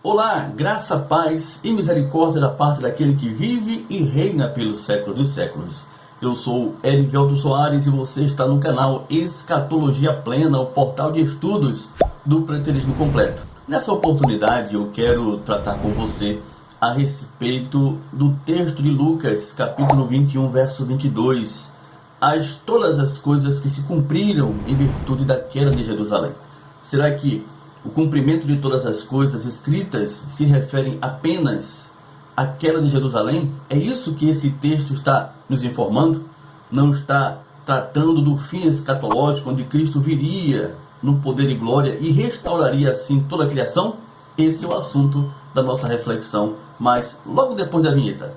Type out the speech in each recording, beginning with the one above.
Olá, graça, paz e misericórdia da parte daquele que vive e reina pelos séculos dos séculos. Eu sou Erivelto Soares e você está no canal Escatologia Plena, o portal de estudos do preterismo completo. Nessa oportunidade eu quero tratar com você a respeito do texto de Lucas, capítulo 21, verso 22. Todas as coisas que se cumpriram em virtude da queda de Jerusalém. Será que o cumprimento de todas as coisas escritas se referem apenas à queda de Jerusalém? É isso que esse texto está nos informando? Não está tratando do fim escatológico, onde Cristo viria no poder e glória e restauraria assim toda a criação? Esse é o assunto da nossa reflexão, mas logo depois da vinheta.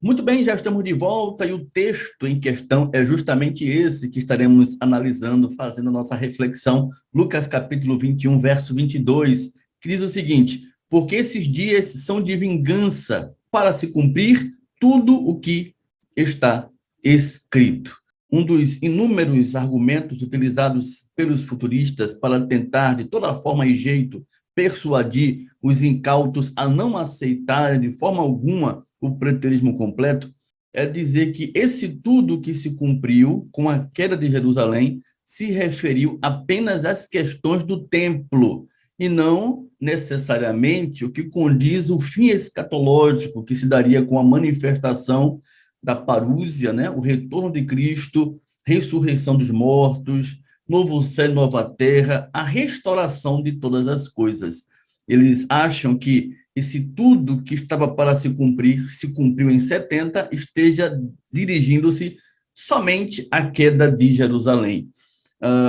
Muito bem, já estamos de volta e o texto em questão é justamente esse que estaremos analisando, fazendo a nossa reflexão. Lucas capítulo 21, verso 22, que diz o seguinte: porque esses dias são de vingança para se cumprir tudo o que está escrito. Um dos inúmeros argumentos utilizados pelos futuristas para tentar, de toda forma e jeito, persuadir os incautos a não aceitarem de forma alguma o preterismo completo, é dizer que esse tudo que se cumpriu com a queda de Jerusalém se referiu apenas às questões do templo, e não necessariamente o que condiz o fim escatológico que se daria com a manifestação da parúzia, né? O retorno de Cristo, ressurreição dos mortos, novo céu e nova terra, a restauração de todas as coisas. Eles acham que esse tudo que estava para se cumprir, se cumpriu em 70, esteja dirigindo-se somente à queda de Jerusalém.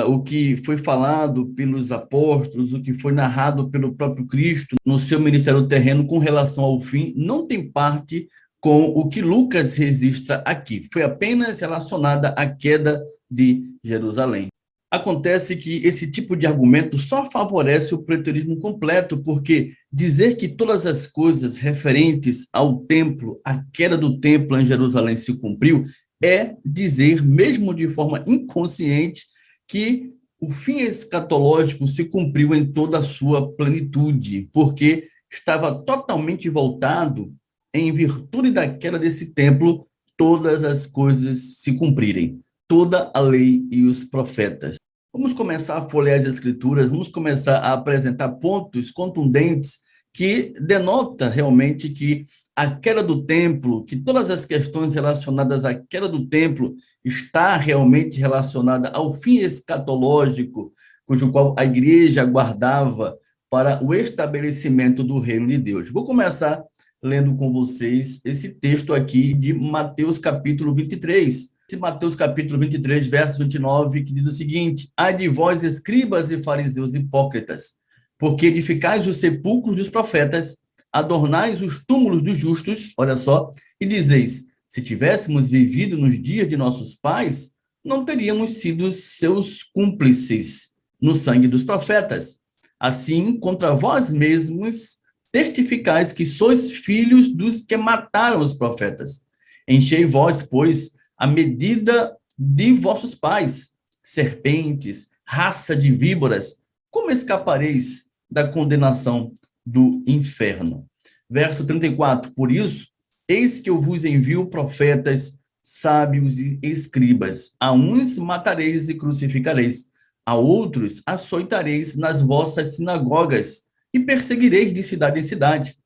O que foi falado pelos apóstolos, o que foi narrado pelo próprio Cristo no seu ministério terreno com relação ao fim, não tem parte com o que Lucas registra aqui. Foi apenas relacionada à queda de Jerusalém. Acontece que esse tipo de argumento só favorece o preterismo completo, porque dizer que todas as coisas referentes ao templo, a queda do templo em Jerusalém se cumpriu, é dizer, mesmo de forma inconsciente, que o fim escatológico se cumpriu em toda a sua plenitude, porque estava totalmente voltado, em virtude da queda desse templo, todas as coisas se cumprirem, toda a lei e os profetas. Vamos começar a folhear as escrituras, vamos começar a apresentar pontos contundentes que denota realmente que a queda do templo, que todas as questões relacionadas à queda do templo está realmente relacionada ao fim escatológico, cujo qual a igreja aguardava para o estabelecimento do reino de Deus. Vou começar lendo com vocês esse texto aqui de Mateus capítulo 23. Mateus capítulo 23, verso 29, que diz o seguinte: ai de vós, escribas e fariseus hipócritas, porque edificais os sepulcros dos profetas, adornais os túmulos dos justos, olha só, e dizeis, se tivéssemos vivido nos dias de nossos pais, não teríamos sido seus cúmplices no sangue dos profetas. Assim, contra vós mesmos, testificais que sois filhos dos que mataram os profetas. Enchei vós, pois, a medida de vossos pais, serpentes, raça de víboras, como escapareis da condenação do inferno? Verso 34, por isso, eis que eu vos envio profetas, sábios e escribas, a uns matareis e crucificareis, a outros açoitareis nas vossas sinagogas e perseguireis de cidade em cidade,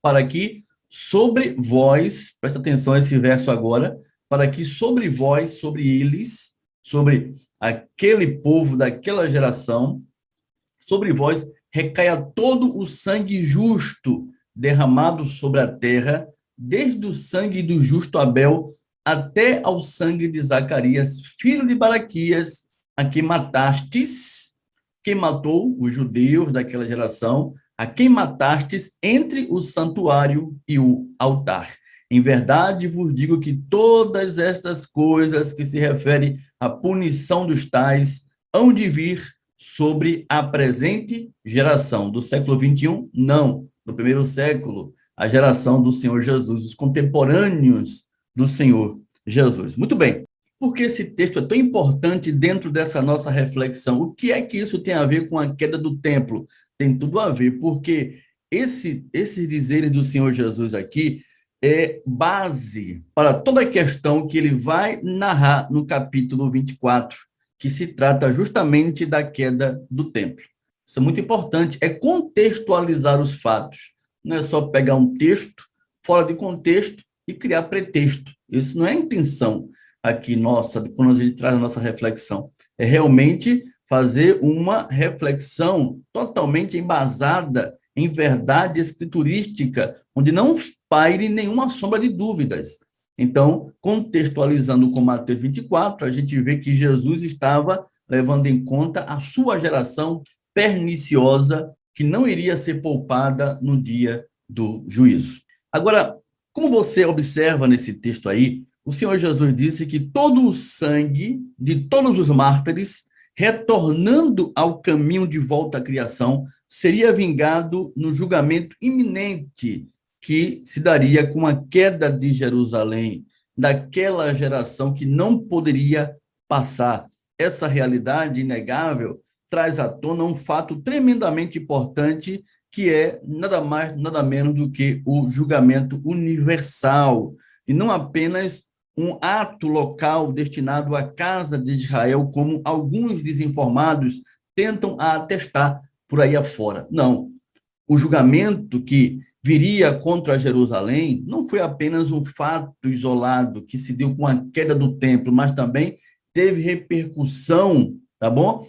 para que sobre vós, presta atenção a esse verso agora, para que sobre vós, sobre eles, sobre aquele povo daquela geração, sobre vós recaia todo o sangue justo derramado sobre a terra, desde o sangue do justo Abel até ao sangue de Zacarias, filho de Baraquias, a quem matastes, quem matou os judeus daquela geração, a quem matastes entre o santuário e o altar. Em verdade vos digo que todas estas coisas que se referem à punição dos tais hão de vir sobre a presente geração. Do século 21, não. Do primeiro século, a geração do Senhor Jesus, os contemporâneos do Senhor Jesus. Muito bem. Por que esse texto é tão importante dentro dessa nossa reflexão? O que é que isso tem a ver com a queda do templo? Tem tudo a ver, porque esses dizeres do Senhor Jesus aqui é base para toda a questão que ele vai narrar no capítulo 24, que se trata justamente da queda do templo. Isso é muito importante, é contextualizar os fatos. Não é só pegar um texto fora de contexto e criar pretexto. Isso não é a intenção aqui nossa, quando a gente traz a nossa reflexão. É realmente fazer uma reflexão totalmente embasada em verdade escriturística, onde não paire nenhuma sombra de dúvidas. Então, contextualizando com Mateus 24, a gente vê que Jesus estava levando em conta a sua geração perniciosa, que não iria ser poupada no dia do juízo. Agora, como você observa nesse texto aí, o Senhor Jesus disse que todo o sangue de todos os mártires, retornando ao caminho de volta à criação, seria vingado no julgamento iminente que se daria com a queda de Jerusalém, daquela geração que não poderia passar. Essa realidade inegável traz à tona um fato tremendamente importante, que é nada mais, nada menos do que o julgamento universal, e não apenas um ato local destinado à casa de Israel, como alguns desinformados tentam atestar por aí afora. Não, o julgamento que viria contra Jerusalém não foi apenas um fato isolado que se deu com a queda do templo, mas também teve repercussão, tá bom?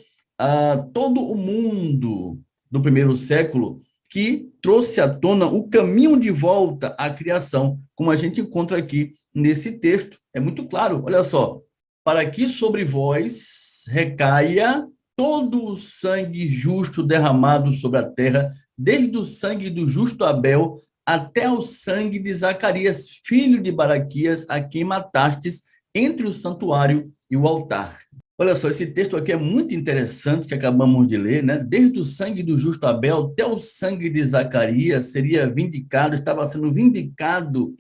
Todo o mundo do primeiro século, que trouxe à tona o caminho de volta à criação, como a gente encontra aqui nesse texto. É muito claro, olha só. Para que sobre vós recaia todo o sangue justo derramado sobre a terra, desde o sangue do justo Abel até o sangue de Zacarias, filho de Baraquias, a quem matastes entre o santuário e o altar. Olha só, esse texto aqui é muito interessante, que acabamos de ler, né? Desde o sangue do justo Abel até o sangue de Zacarias seria vindicado, estava sendo vindicado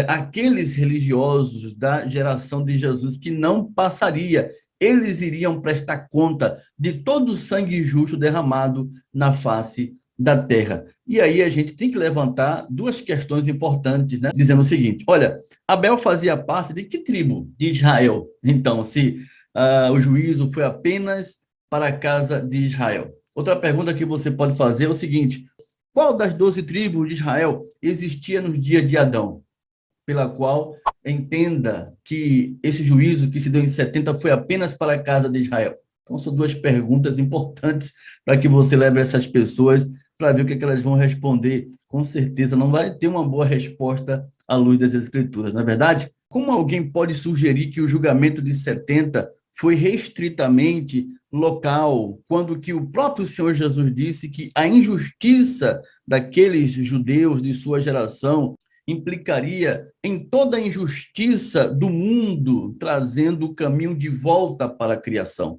aqueles religiosos da geração de Jesus que não passaria. Eles iriam prestar conta de todo o sangue justo derramado na face da terra. E aí a gente tem que levantar duas questões importantes, né? Dizendo o seguinte: olha, Abel fazia parte de que tribo de Israel? Então, se o juízo foi apenas para a casa de Israel. Outra pergunta que você pode fazer é o seguinte: qual das 12 tribos de Israel existia nos dias de Adão, pela qual entenda que esse juízo que se deu em 70 foi apenas para a casa de Israel? Então, são duas perguntas importantes para que você leve essas pessoas para ver o que, que elas vão responder. Com certeza não vai ter uma boa resposta à luz das Escrituras, não é verdade? Como alguém pode sugerir que o julgamento de 70 foi restritamente local, quando que o próprio Senhor Jesus disse que a injustiça daqueles judeus de sua geração implicaria em toda a injustiça do mundo, trazendo o caminho de volta para a criação?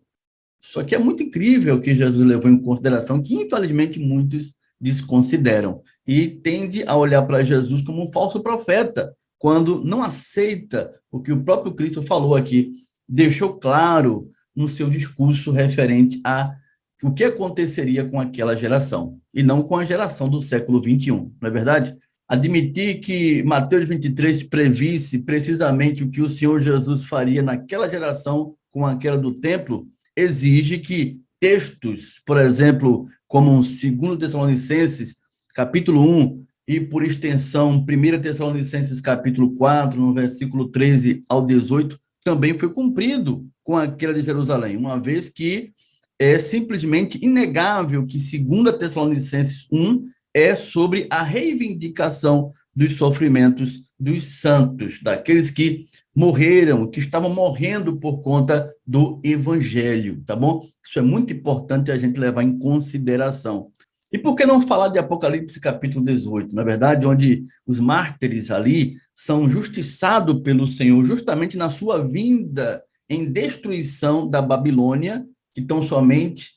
Só que é muito incrível que Jesus levou em consideração, que infelizmente muitos desconsideram, e tende a olhar para Jesus como um falso profeta, quando não aceita o que o próprio Cristo falou aqui, deixou claro no seu discurso referente a o que aconteceria com aquela geração, e não com a geração do século 21, não é verdade? Admitir que Mateus 23 previsse precisamente o que o Senhor Jesus faria naquela geração com aquela do templo, exige que textos, por exemplo, como 2 Tessalonicenses, capítulo 1, e por extensão 1 Tessalonicenses, capítulo 4, no versículo 13 ao 18, também foi cumprido com aquela de Jerusalém, uma vez que é simplesmente inegável que 2 Tessalonicenses 1 é sobre a reivindicação dos sofrimentos dos santos, daqueles que morreram, que estavam morrendo por conta do evangelho, tá bom? Isso é muito importante a gente levar em consideração. E por que não falar de Apocalipse capítulo 18, na verdade, onde os mártires ali são justiçados pelo Senhor justamente na sua vinda em destruição da Babilônia, que tão somente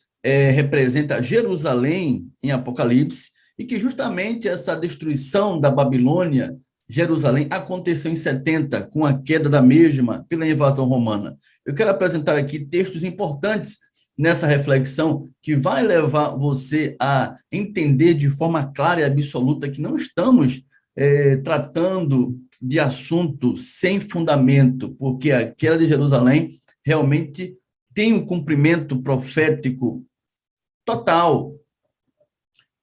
representa Jerusalém em Apocalipse, e que justamente essa destruição da Babilônia Jerusalém aconteceu em 70, com a queda da mesma pela invasão romana. Eu quero apresentar aqui textos importantes nessa reflexão que vai levar você a entender de forma clara e absoluta que não estamos tratando de assunto sem fundamento, porque a queda de Jerusalém realmente tem um cumprimento profético total,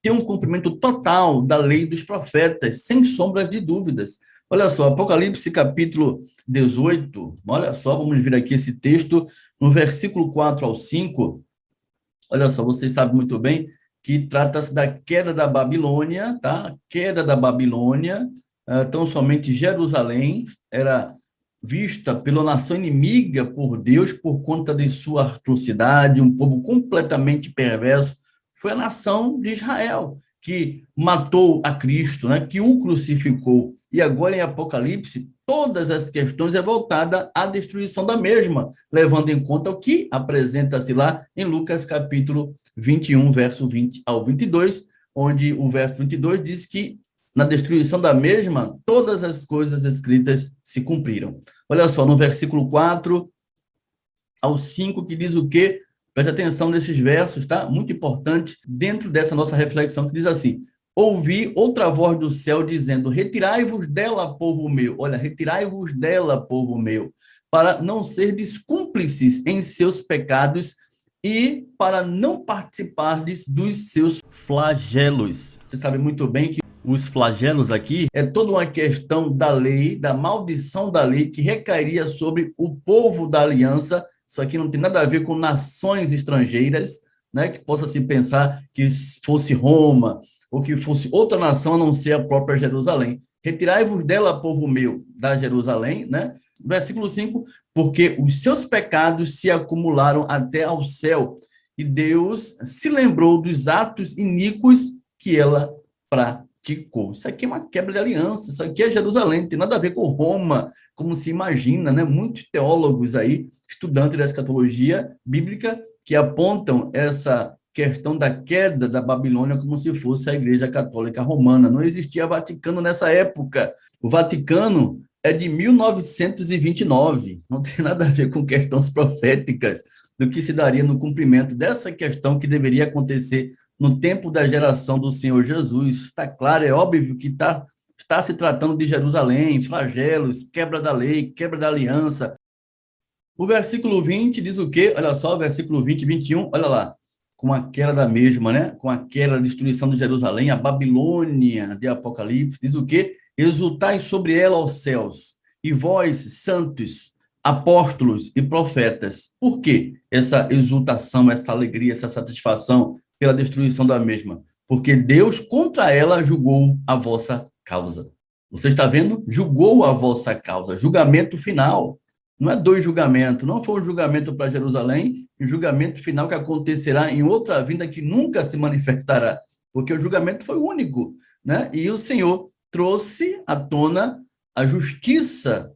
tem um cumprimento total da lei dos profetas, sem sombras de dúvidas. Olha só, Apocalipse capítulo 18, olha só, vamos ver aqui esse texto, no versículo 4 ao 5, olha só, vocês sabem muito bem que trata-se da queda da Babilônia, tá? Queda da Babilônia, tão somente Jerusalém era vista pela nação inimiga por Deus por conta de sua atrocidade, um povo completamente perverso. Foi a nação de Israel que matou a Cristo, né? Que o crucificou. E agora em Apocalipse, todas as questões é voltada à destruição da mesma, levando em conta o que apresenta-se lá em Lucas capítulo 21, verso 20 ao 22, onde o verso 22 diz que na destruição da mesma, todas as coisas escritas se cumpriram. Olha só, no versículo 4 ao 5, que diz o quê? Preste atenção nesses versos, tá? Muito importante, dentro dessa nossa reflexão, que diz assim: ouvi outra voz do céu dizendo, retirai-vos dela, povo meu. Olha, retirai-vos dela, povo meu, para não serdes cúmplices em seus pecados e para não participardes dos seus flagelos. Você sabe muito bem que os flagelos aqui é toda uma questão da lei, da maldição da lei que recairia sobre o povo da aliança. Isso aqui não tem nada a ver com nações estrangeiras, né, que possa se pensar que fosse Roma ou que fosse outra nação a não ser a própria Jerusalém. Retirai-vos dela, povo meu, da Jerusalém, né? Versículo 5, porque os seus pecados se acumularam até ao céu, e Deus se lembrou dos atos iníquos que ela praticou. Isso aqui é uma quebra de aliança, isso aqui é Jerusalém, não tem nada a ver com Roma, como se imagina, né? Muitos teólogos aí, estudantes da escatologia bíblica, que apontam essa questão da queda da Babilônia como se fosse a Igreja Católica Romana. Não existia Vaticano nessa época. O Vaticano é de 1929, não tem nada a ver com questões proféticas do que se daria no cumprimento dessa questão que deveria acontecer no tempo da geração do Senhor Jesus. Está claro, é óbvio que está se tratando de Jerusalém, flagelos, quebra da lei, quebra da aliança. O versículo 20 diz o quê? Olha só, o versículo 20 e 21, olha lá. Com a queda da mesma, né? Com a queda da destruição de Jerusalém, a Babilônia de Apocalipse, diz o quê? Exultai sobre ela, ó céus, e vós, santos, apóstolos e profetas. Por quê essa exultação, essa alegria, essa satisfação pela destruição da mesma? Porque Deus contra ela julgou a vossa causa. Você está vendo? Julgou a vossa causa. Julgamento final. Não é dois julgamentos. Não foi um julgamento para Jerusalém e um julgamento final que acontecerá em outra vinda que nunca se manifestará. Porque o julgamento foi único, né? E o Senhor trouxe à tona a justiça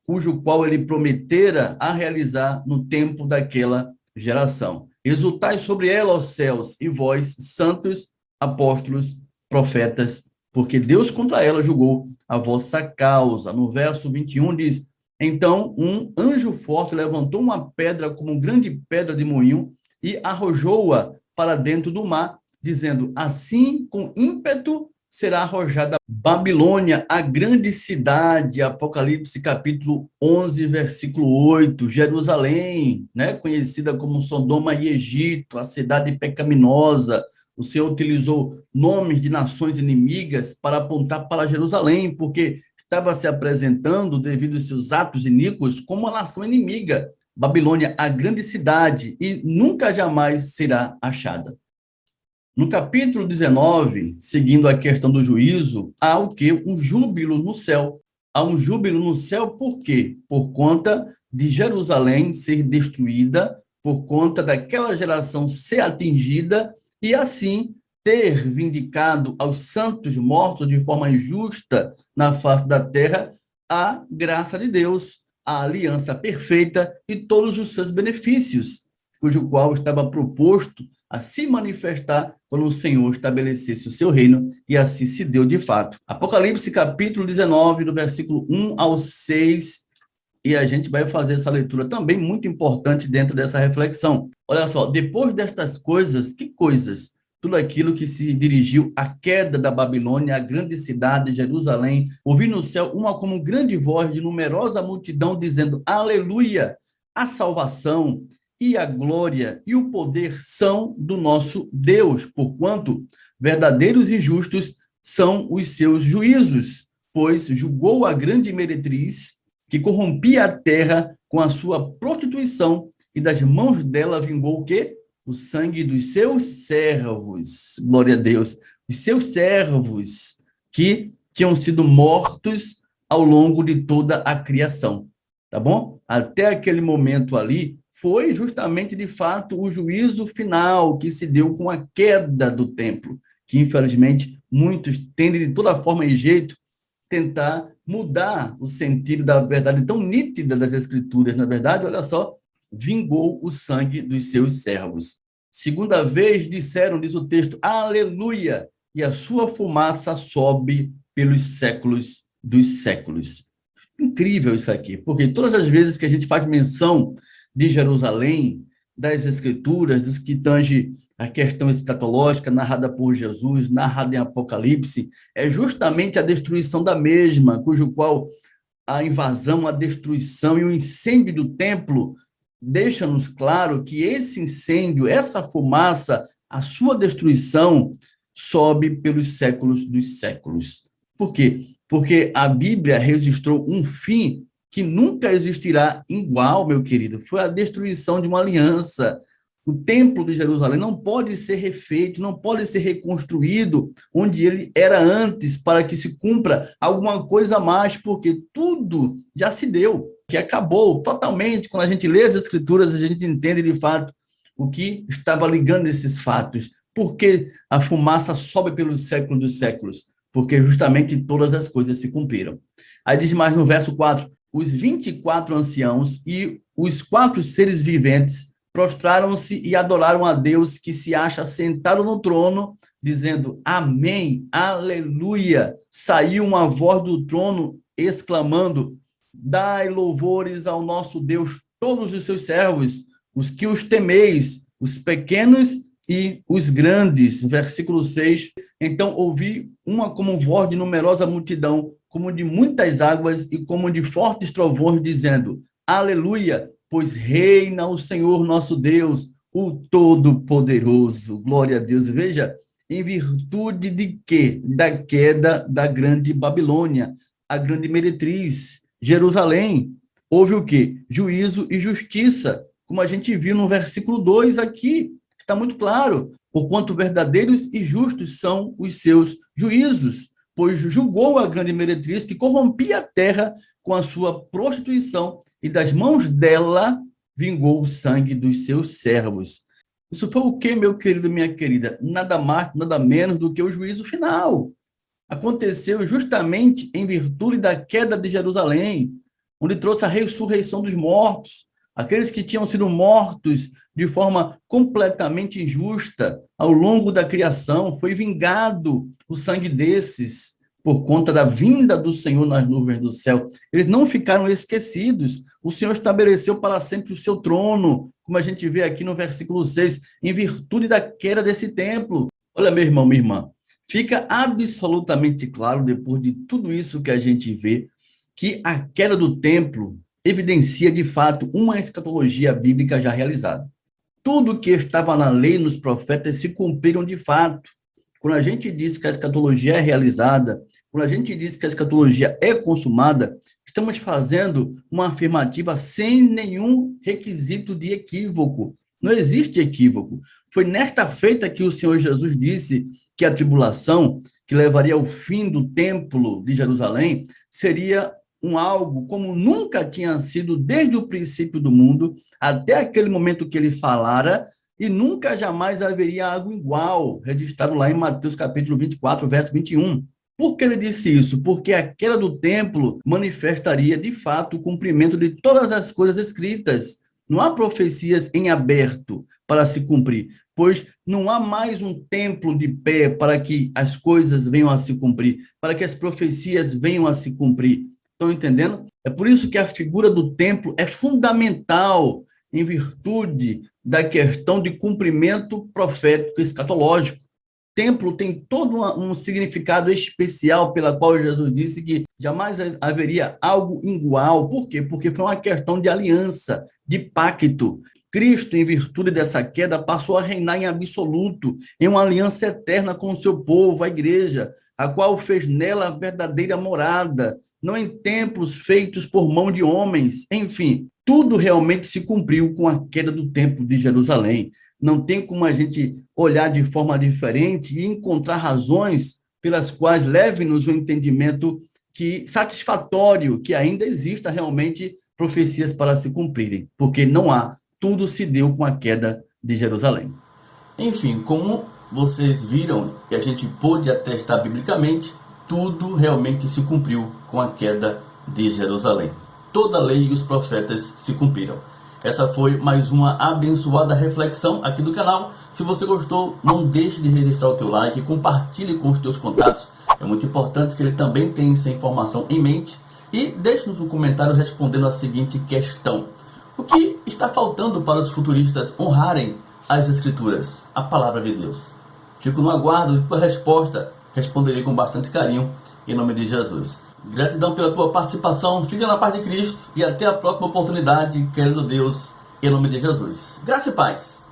cujo qual ele prometera a realizar no tempo daquela geração. Exultai sobre ela, ó céus, e vós, santos, apóstolos, profetas, porque Deus contra ela julgou a vossa causa. No verso 21 diz, então um anjo forte levantou uma pedra como grande pedra de moinho e arrojou-a para dentro do mar, dizendo, assim, com ímpeto, será arrojada Babilônia, a grande cidade, Apocalipse capítulo 11, versículo 8, Jerusalém, né, conhecida como Sodoma e Egito, a cidade pecaminosa. O Senhor utilizou nomes de nações inimigas para apontar para Jerusalém, porque estava se apresentando, devido aos seus atos iníquos, como uma nação inimiga. Babilônia, a grande cidade, e nunca jamais será achada. No capítulo 19, seguindo a questão do juízo, há o quê? Um júbilo no céu. Há um júbilo no céu por quê? Por conta de Jerusalém ser destruída, por conta daquela geração ser atingida e assim ter vindicado aos santos mortos de forma injusta na face da terra a graça de Deus, a aliança perfeita e todos os seus benefícios. cujo qual estava proposto a se manifestar quando o Senhor estabelecesse o seu reino, e assim se deu de fato. Apocalipse, capítulo 19, do versículo 1 ao 6, e a gente vai fazer essa leitura também muito importante dentro dessa reflexão. Olha só, depois destas coisas, que coisas? Tudo aquilo que se dirigiu à queda da Babilônia, a grande cidade de Jerusalém, ouvi no céu uma como grande voz de numerosa multidão dizendo: Aleluia! A salvação e a glória e o poder são do nosso Deus, porquanto verdadeiros e justos são os seus juízos, pois julgou a grande meretriz que corrompia a terra com a sua prostituição, e das mãos dela vingou o quê? O sangue dos seus servos. Glória a Deus. Os seus servos que tinham sido mortos ao longo de toda a criação. Tá bom? Até aquele momento ali, foi justamente, de fato, o juízo final que se deu com a queda do templo, que, infelizmente, muitos tendem de toda forma e jeito tentar mudar o sentido da verdade tão nítida das Escrituras. Na verdade, olha só, vingou o sangue dos seus servos. Segunda vez disseram, diz o texto, aleluia, e a sua fumaça sobe pelos séculos dos séculos. Incrível isso aqui, porque todas as vezes que a gente faz menção de Jerusalém, das Escrituras, dos que tange a questão escatológica narrada por Jesus, narrada em Apocalipse, é justamente a destruição da mesma, cujo qual a invasão, a destruição e o incêndio do templo deixa-nos claro que esse incêndio, essa fumaça, a sua destruição sobe pelos séculos dos séculos. Por quê? Porque a Bíblia registrou um fim que nunca existirá igual, meu querido. Foi a destruição de uma aliança. O templo de Jerusalém não pode ser refeito, não pode ser reconstruído onde ele era antes, para que se cumpra alguma coisa a mais, porque tudo já se deu, que acabou totalmente. Quando a gente lê as Escrituras, a gente entende de fato o que estava ligando esses fatos. Por que a fumaça sobe pelos séculos dos séculos? Porque justamente todas as coisas se cumpriram. Aí diz mais no verso 4, os 24 anciãos e os 4 seres viventes prostraram-se e adoraram a Deus que se acha sentado no trono, dizendo, amém, aleluia. Saiu uma voz do trono exclamando, dai louvores ao nosso Deus, todos os seus servos, os que os temeis, os pequenos e os grandes. Versículo 6, então ouvi uma como voz de numerosa multidão, como de muitas águas e como de fortes trovões, dizendo, aleluia, pois reina o Senhor nosso Deus, o Todo-Poderoso. Glória a Deus. Veja, em virtude de quê? Da queda da grande Babilônia, a grande meretriz, Jerusalém. Houve o quê? Juízo e justiça, como a gente viu no versículo 2 aqui. Está muito claro, porquanto verdadeiros e justos são os seus juízos, pois julgou a grande meretriz que corrompia a terra com a sua prostituição, e das mãos dela vingou o sangue dos seus servos. Isso foi o que, meu querido, minha querida? Nada mais, nada menos do que o juízo final. Aconteceu justamente em virtude da queda de Jerusalém, onde trouxe a ressurreição dos mortos. Aqueles que tinham sido mortos de forma completamente injusta ao longo da criação, foi vingado o sangue desses por conta da vinda do Senhor nas nuvens do céu. Eles não ficaram esquecidos. O Senhor estabeleceu para sempre o seu trono, como a gente vê aqui no versículo 6, em virtude da queda desse templo. Olha, meu irmão, minha irmã, fica absolutamente claro, depois de tudo isso que a gente vê, que a queda do templo evidencia, de fato, uma escatologia bíblica já realizada. Tudo que estava na lei e nos profetas se cumpriram de fato. Quando a gente diz que a escatologia é realizada, quando a gente diz que a escatologia é consumada, estamos fazendo uma afirmativa sem nenhum requisito de equívoco. Não existe equívoco. Foi nesta feita que o Senhor Jesus disse que a tribulação, que levaria ao fim do templo de Jerusalém, seria algo como nunca tinha sido desde o princípio do mundo, até aquele momento que ele falara, e nunca jamais haveria algo igual, registrado lá em Mateus capítulo 24, verso 21. Por que ele disse isso? Porque a queda do templo manifestaria, de fato, o cumprimento de todas as coisas escritas Não há profecias em aberto para se cumprir, pois não há mais um templo de pé para que as coisas venham a se cumprir, para que as profecias venham a se cumprir. Estão entendendo? É por isso que a figura do templo é fundamental em virtude da questão de cumprimento profético escatológico. Templo tem todo um significado especial pela qual Jesus disse que jamais haveria algo igual. Por quê? Porque foi uma questão de aliança, de pacto. Cristo, em virtude dessa queda, passou a reinar em absoluto, em uma aliança eterna com o seu povo, a igreja, a qual fez nela a verdadeira morada, não em templos feitos por mão de homens. Enfim, tudo realmente se cumpriu com a queda do templo de Jerusalém. Não tem como a gente olhar de forma diferente e encontrar razões pelas quais leve-nos o entendimento que satisfatório que ainda exista realmente profecias para se cumprirem, porque não há, tudo se deu com a queda de Jerusalém. Enfim, como vocês viram e a gente pôde atestar biblicamente, tudo realmente se cumpriu com a queda de Jerusalém. Toda a lei e os profetas se cumpriram. Essa foi mais uma abençoada reflexão aqui do canal. Se você gostou, não deixe de registrar o teu like, compartilhe com os teus contatos. É muito importante que ele também tenha essa informação em mente. E deixe-nos um comentário respondendo a seguinte questão: o que está faltando para os futuristas honrarem as Escrituras, a palavra de Deus? Fico no aguardo de tua resposta. Responderei com bastante carinho, em nome de Jesus. Gratidão pela tua participação, fica na paz de Cristo e até a próxima oportunidade, querendo Deus, em nome de Jesus. Graça e paz.